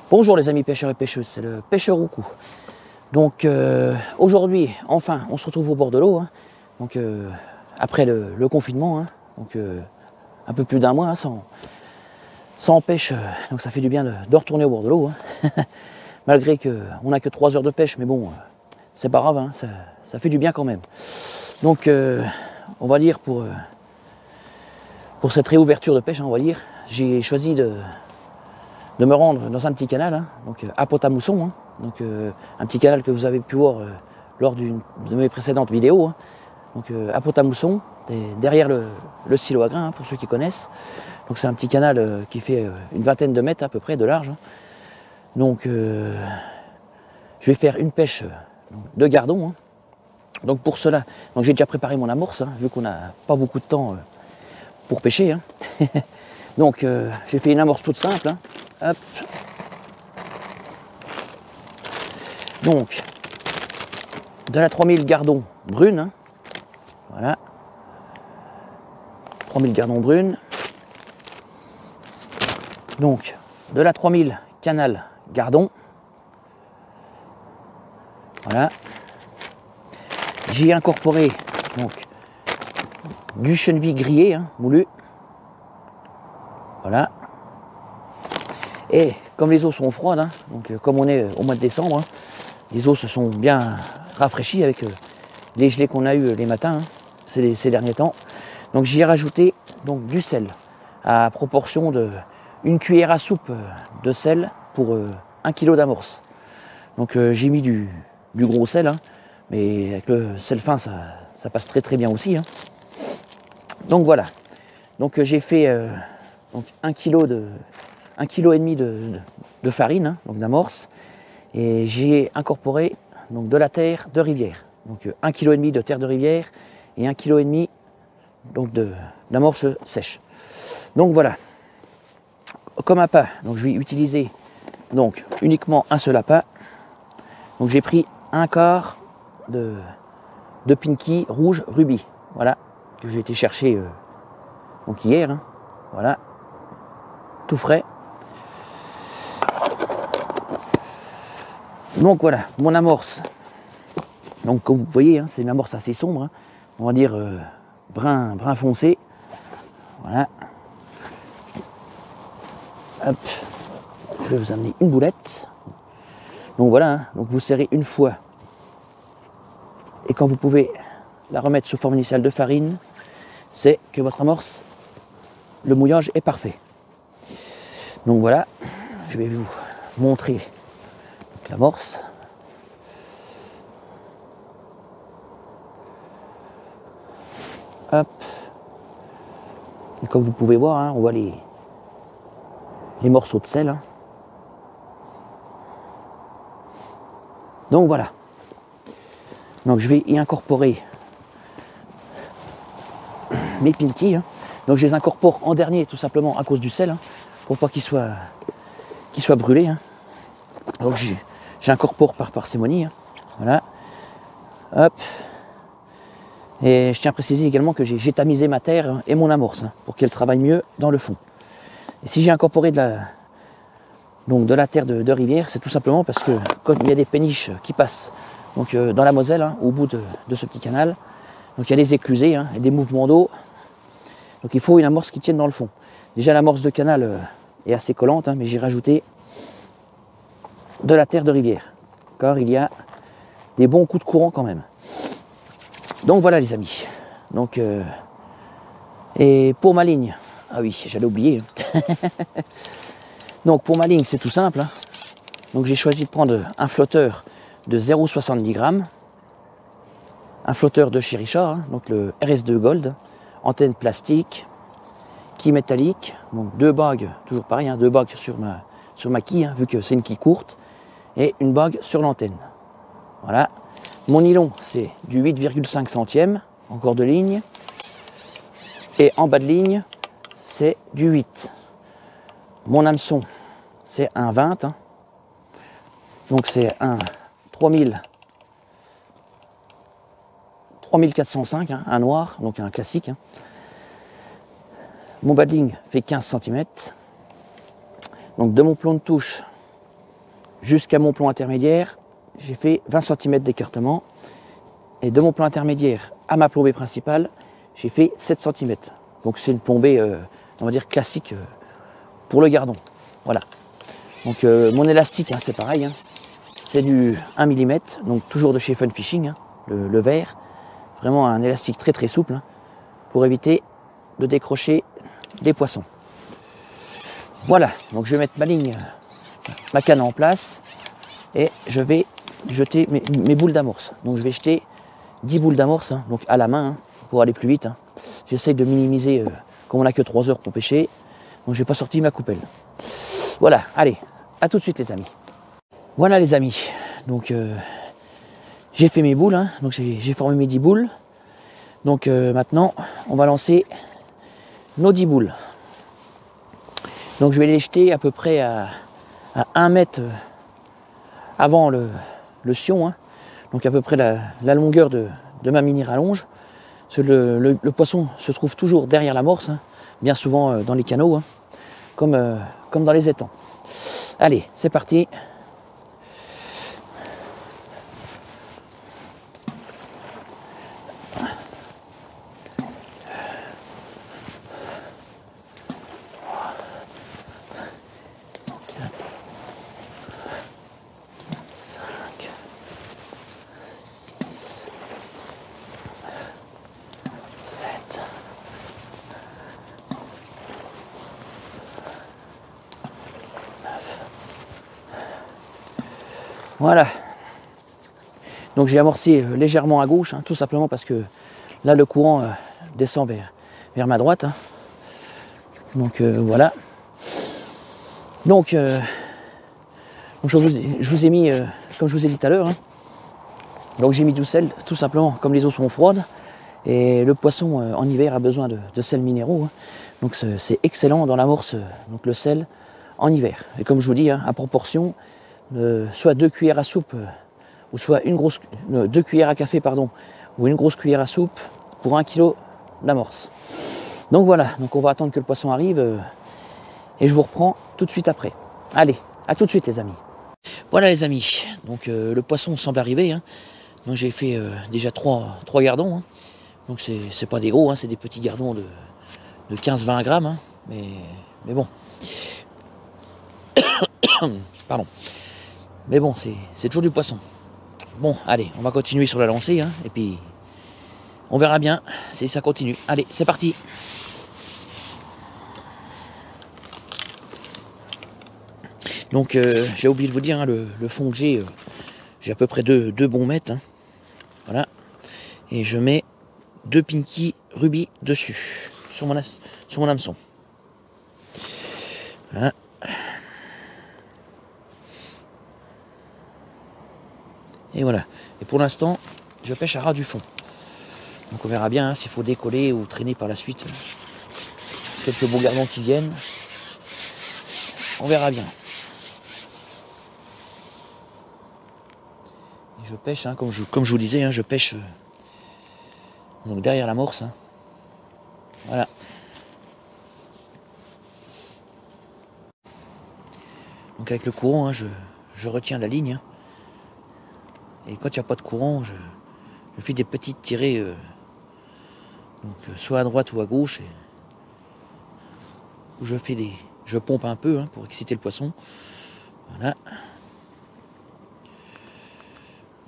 Bonjour les amis pêcheurs et pêcheuses, c'est le pêcheur au cou. Donc aujourd'hui, enfin, on se retrouve au bord de l'eau. Hein. Donc après le confinement, hein. Donc un peu plus d'un mois hein, sans pêche. Donc ça fait du bien de retourner au bord de l'eau. Hein. Malgré qu'on n'a que 3 heures de pêche, mais bon, c'est pas grave, hein, ça fait du bien quand même. Donc on va dire pour cette réouverture de pêche, hein, on va dire, j'ai choisi de me rendre dans un petit canal, hein, donc à Pont-à-Mousson, hein, donc un petit canal que vous avez pu voir lors de mes précédentes vidéos, hein, donc à Pont-à-Mousson, derrière le silo à grains, hein, pour ceux qui connaissent. Donc c'est un petit canal qui fait une vingtaine de mètres à peu près de large. Hein. Donc je vais faire une pêche de gardon. Hein. Donc pour cela, j'ai déjà préparé mon amorce, hein, vu qu'on n'a pas beaucoup de temps pour pêcher. Hein. Donc j'ai fait une amorce toute simple. Hein. Hop. Donc de la 3000 gardons brune. Hein. Voilà. 3000 gardons brune. Donc de la 3000 canal gardon. Voilà. J'y ai incorporé donc du cheneville grillé, hein, moulu. Voilà. Et comme les eaux sont froides, hein, donc comme on est au mois de décembre, hein, les eaux se sont bien rafraîchies avec les gelées qu'on a eu les matins, hein, ces derniers temps. Donc j'y ai rajouté donc du sel à proportion de une cuillère à soupe de sel pour 1 kg d'amorce. Donc j'ai mis du gros sel, hein, mais avec le sel fin ça passe très très bien aussi. Hein. Donc voilà. Donc j'ai fait donc 1,5 kg de farine, hein, donc d'amorce, et j'ai incorporé donc de la terre de rivière. Donc 1,5 kg de terre de rivière et 1,5 kg donc d'amorce sèche. Donc voilà. Comme appât, donc je vais utiliser donc uniquement un seul appât. Donc j'ai pris un quart de Pinky rouge rubis, voilà, que j'ai été chercher donc hier, hein, voilà, tout frais. Donc voilà, mon amorce. Donc comme vous voyez, hein, c'est une amorce assez sombre, hein, on va dire brun foncé, voilà. Hop, je vais vous amener une boulette. Donc voilà, hein, donc vous serrez une fois. Et quand vous pouvez la remettre sous forme initiale de farine, c'est que votre amorce, le mouillage est parfait. Donc voilà, je vais vous montrer l'amorce. Hop. Et comme vous pouvez voir, hein, on voit les morceaux de sel. Hein. Donc voilà. Donc je vais y incorporer mes Pinky. Hein. Donc je les incorpore en dernier tout simplement à cause du sel, hein, pour pas qu'ils soient brûlés. Hein. Donc j'incorpore par parcimonie. Hein. Voilà. Hop. Et je tiens à préciser également que j'ai tamisé ma terre et mon amorce, hein, pour qu'elle travaille mieux dans le fond. Et si j'ai incorporé de la terre de rivière, c'est tout simplement parce que quand il y a des péniches qui passent donc, dans la Moselle, hein, au bout de ce petit canal, donc il y a des éclusées hein, et des mouvements d'eau. Donc il faut une amorce qui tienne dans le fond. Déjà l'amorce de canal est assez collante, hein, mais j'ai rajouté de la terre de rivière, car il y a des bons coups de courant quand même. Donc voilà les amis. Donc, et pour ma ligne, ah oui, j'allais oublier. Donc pour ma ligne, c'est tout simple. Hein. Donc j'ai choisi de prendre un flotteur de 0,70 g, un flotteur de chez Richard, hein, donc le RS2 Gold, antenne plastique, quille métallique, donc 2 bagues, toujours pareil, hein, 2 bagues sur ma quille, hein, vu que c'est une quille courte, et une bague sur l'antenne. Voilà. Mon nylon, c'est du 8,5 centièmes, encore de ligne, et en bas de ligne, c'est du 8. Mon hameçon, c'est un 20, hein. Donc c'est un 3405, hein, un noir, donc un classique. Hein. Mon bas de ligne fait 15 cm. Donc de mon plomb de touche, jusqu'à mon plomb intermédiaire, j'ai fait 20 cm d'écartement. Et de mon plomb intermédiaire à ma plombée principale, j'ai fait 7 cm. Donc c'est une plombée, on va dire, classique pour le gardon. Voilà. Donc mon élastique, hein, c'est pareil. Hein. C'est du 1 mm, donc toujours de chez Fun Fishing, hein, le vert. Vraiment un élastique très très souple, hein, pour éviter de décrocher les poissons. Voilà, donc je vais mettre ma ligne, ma canne en place et je vais jeter mes boules d'amorce. Donc je vais jeter 10 boules d'amorce, hein, donc à la main, hein, pour aller plus vite. Hein. J'essaye de minimiser, comme on n'a que 3 heures pour pêcher, donc je n'ai pas sorti ma coupelle. Voilà, allez, à tout de suite les amis. Voilà les amis, donc j'ai fait mes boules, hein, donc j'ai formé mes 10 boules. Donc maintenant, on va lancer nos 10 boules. Donc je vais les jeter à peu près à 1 mètre avant le sion, hein. Donc à peu près la longueur de ma mini rallonge. Parce que le poisson se trouve toujours derrière l'amorce, hein, bien souvent dans les canaux, hein, comme dans les étangs. Allez, c'est parti. Voilà. Donc j'ai amorcé légèrement à gauche, hein, tout simplement parce que là le courant descend vers ma droite. Hein. Donc voilà. Donc je vous ai mis, comme je vous ai dit tout à l'heure, hein, donc j'ai mis du sel, tout simplement, comme les eaux sont froides, et le poisson en hiver a besoin de sel minéraux. Hein. Donc c'est excellent dans l'amorce, donc le sel en hiver. Et comme je vous dis, hein, à proportion, soit 2 cuillères à soupe, ou soit 2 cuillères à café, pardon, ou une grosse cuillère à soupe pour 1 kg d'amorce. Donc voilà, donc on va attendre que le poisson arrive, et je vous reprends tout de suite après. Allez, à tout de suite les amis. Voilà les amis, donc le poisson semble arriver. Hein. Donc j'ai fait déjà 3 gardons. Hein. Donc c'est pas des gros, hein, c'est des petits gardons de 15-20 grammes. Hein. Mais bon. Pardon. Mais bon, c'est toujours du poisson. Bon, allez, on va continuer sur la lancée. Hein, et puis, on verra bien si ça continue. Allez, c'est parti. Donc, j'ai oublié de vous dire, hein, le fond que j'ai à peu près 2 bons mètres. Hein, voilà. Et je mets 2 Pinky Ruby dessus, sur mon hameçon. Voilà. Et voilà. Et pour l'instant, je pêche à ras du fond. Donc on verra bien hein, s'il faut décoller ou traîner par la suite. Quelques beaux gardons qui viennent. On verra bien. Et je pêche, hein, comme je vous disais, hein, je pêche donc derrière l'amorce. Hein. Voilà. Donc avec le courant, hein, je retiens la ligne. Hein. Et quand il n'y a pas de courant, je fais des petites tirées, donc, soit à droite ou à gauche, où je pompe un peu hein, pour exciter le poisson. Voilà.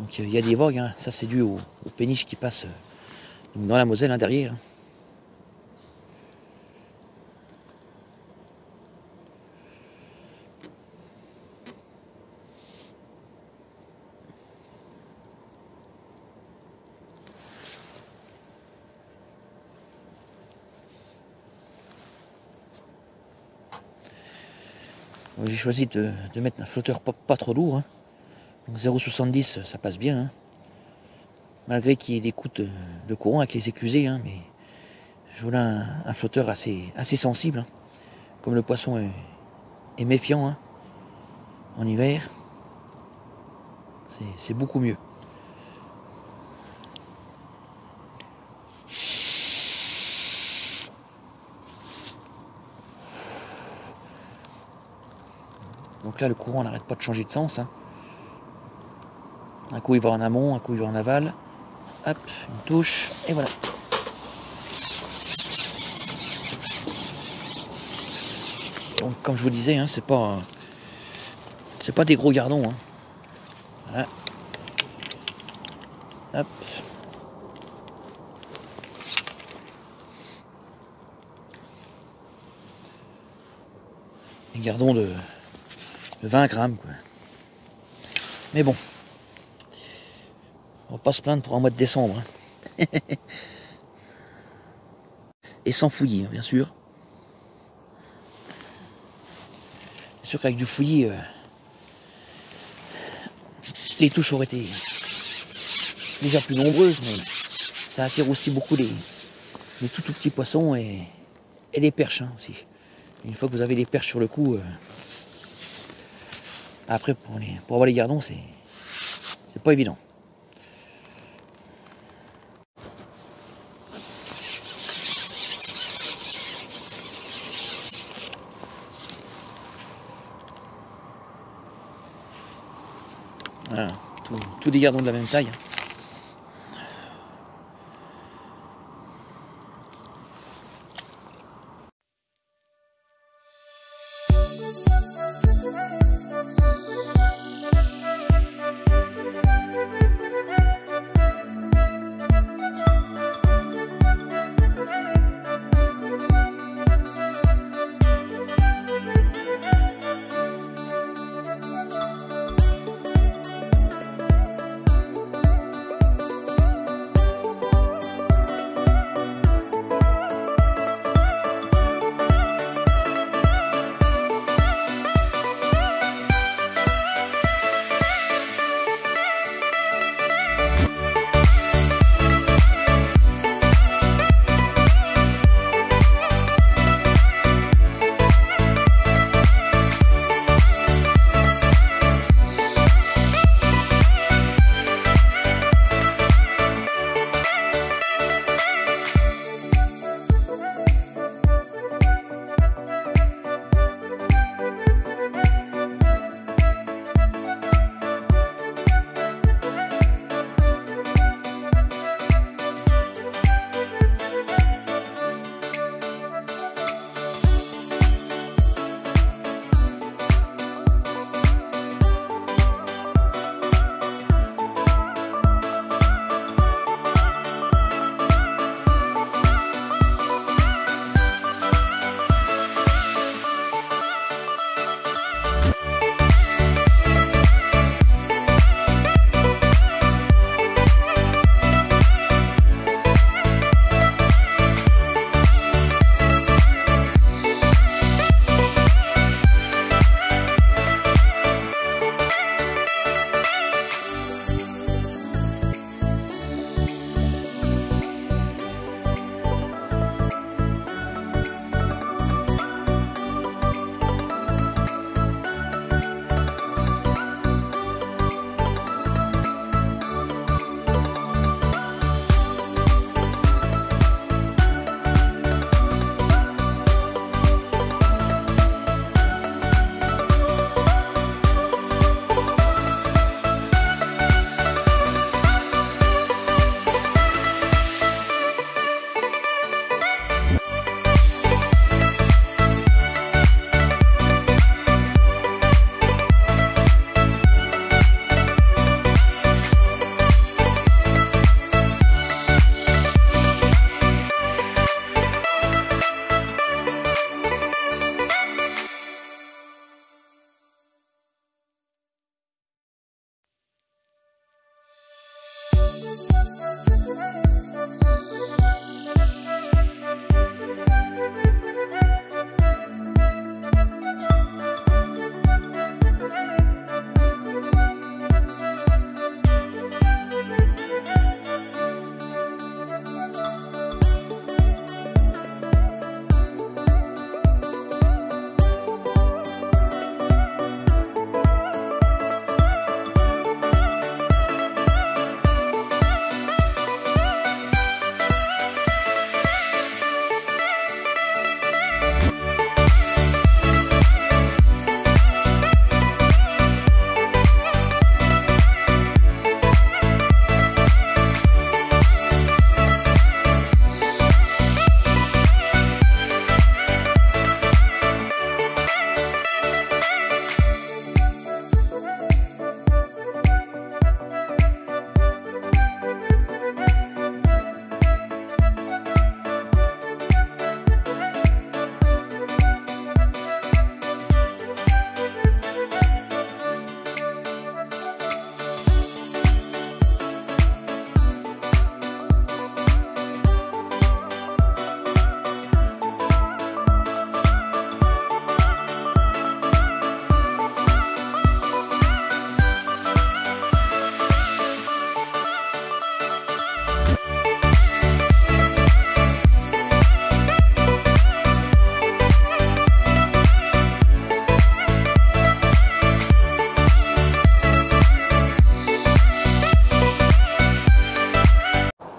Donc il y a des vogues, hein. Ça c'est dû aux péniches qui passent dans la Moselle hein, derrière. J'ai choisi de mettre un flotteur pas trop lourd. Hein. Donc 0,70 ça passe bien. Hein. Malgré qu'il y ait des coups de courant avec les éclusés. Hein, mais je voulais un flotteur assez sensible. Hein. Comme le poisson est méfiant hein, en hiver. C'est beaucoup mieux. Donc là, le courant n'arrête pas de changer de sens. Hein. Un coup, il va en amont, un coup, il va en aval. Hop, une touche, et voilà. Donc, comme je vous disais, hein, c'est pas des gros gardons. Hein. Voilà. Hop. Des gardons de 20 grammes, quoi. Mais bon, on va pas se plaindre pour un mois de décembre. Hein. Et sans fouillis, hein, bien sûr. C'est sûr qu'avec du fouillis, les touches auraient été déjà plus nombreuses, mais ça attire aussi beaucoup les tout petits poissons et les perches hein, aussi. Une fois que vous avez les perches sur le cou, après pour avoir les gardons, c'est pas évident. Voilà, tous des gardons de la même taille.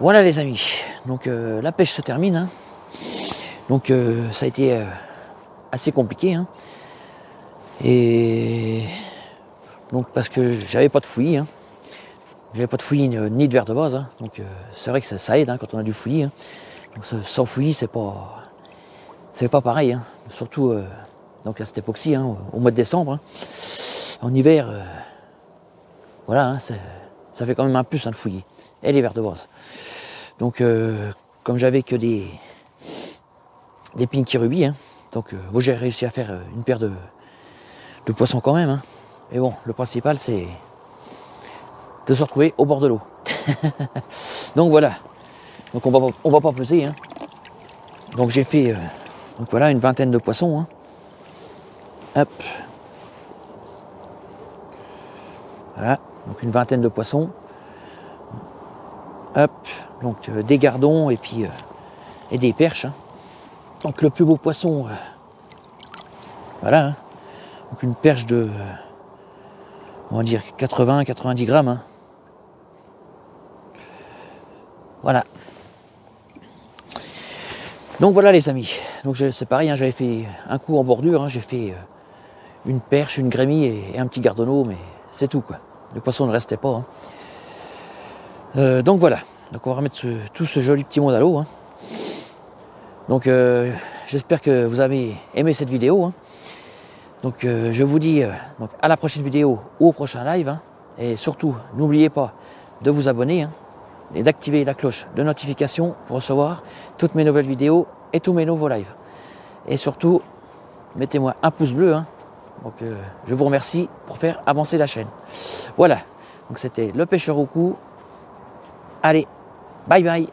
Voilà les amis, donc la pêche se termine, hein. Donc ça a été assez compliqué, hein. Et donc parce que j'avais pas de fouillis, hein. J'avais pas de fouillis ni de verre de base, hein. Donc c'est vrai que ça aide, hein, quand on a du fouillis, hein. Donc sans fouillis c'est pas pareil, hein. Surtout donc à cette époque-ci, hein, au mois de décembre, hein. En hiver, voilà, hein, ça fait quand même un plus, hein, le fouillis et les verres de base. Donc comme j'avais que des pinky rubis, hein, donc bon, j'ai réussi à faire une paire de poissons quand même, hein. Mais bon, le principal c'est de se retrouver au bord de l'eau. Donc voilà, donc on va pas peser, hein. Donc j'ai fait donc voilà une vingtaine de poissons, hein. Hop, voilà, donc une vingtaine de poissons. Hop, donc des gardons et puis et des perches, hein. Donc le plus beau poisson, voilà, hein. Donc une perche de on va dire 80-90 grammes, hein. Voilà. Donc voilà les amis, donc c'est pareil, hein, j'avais fait un coup en bordure, hein, j'ai fait une perche, une grémille et un petit gardonneau, mais c'est tout quoi. Le poisson ne restait pas, hein. Donc voilà, donc on va remettre tout ce joli petit monde à l'eau, hein. Donc j'espère que vous avez aimé cette vidéo, hein. Donc je vous dis donc à la prochaine vidéo ou au prochain live, hein. Et surtout n'oubliez pas de vous abonner, hein, et d'activer la cloche de notification pour recevoir toutes mes nouvelles vidéos et tous mes nouveaux lives. Et surtout mettez-moi un pouce bleu, hein. Donc je vous remercie pour faire avancer la chaîne. Voilà, donc c'était le pêcheur au cou. Allez, bye bye.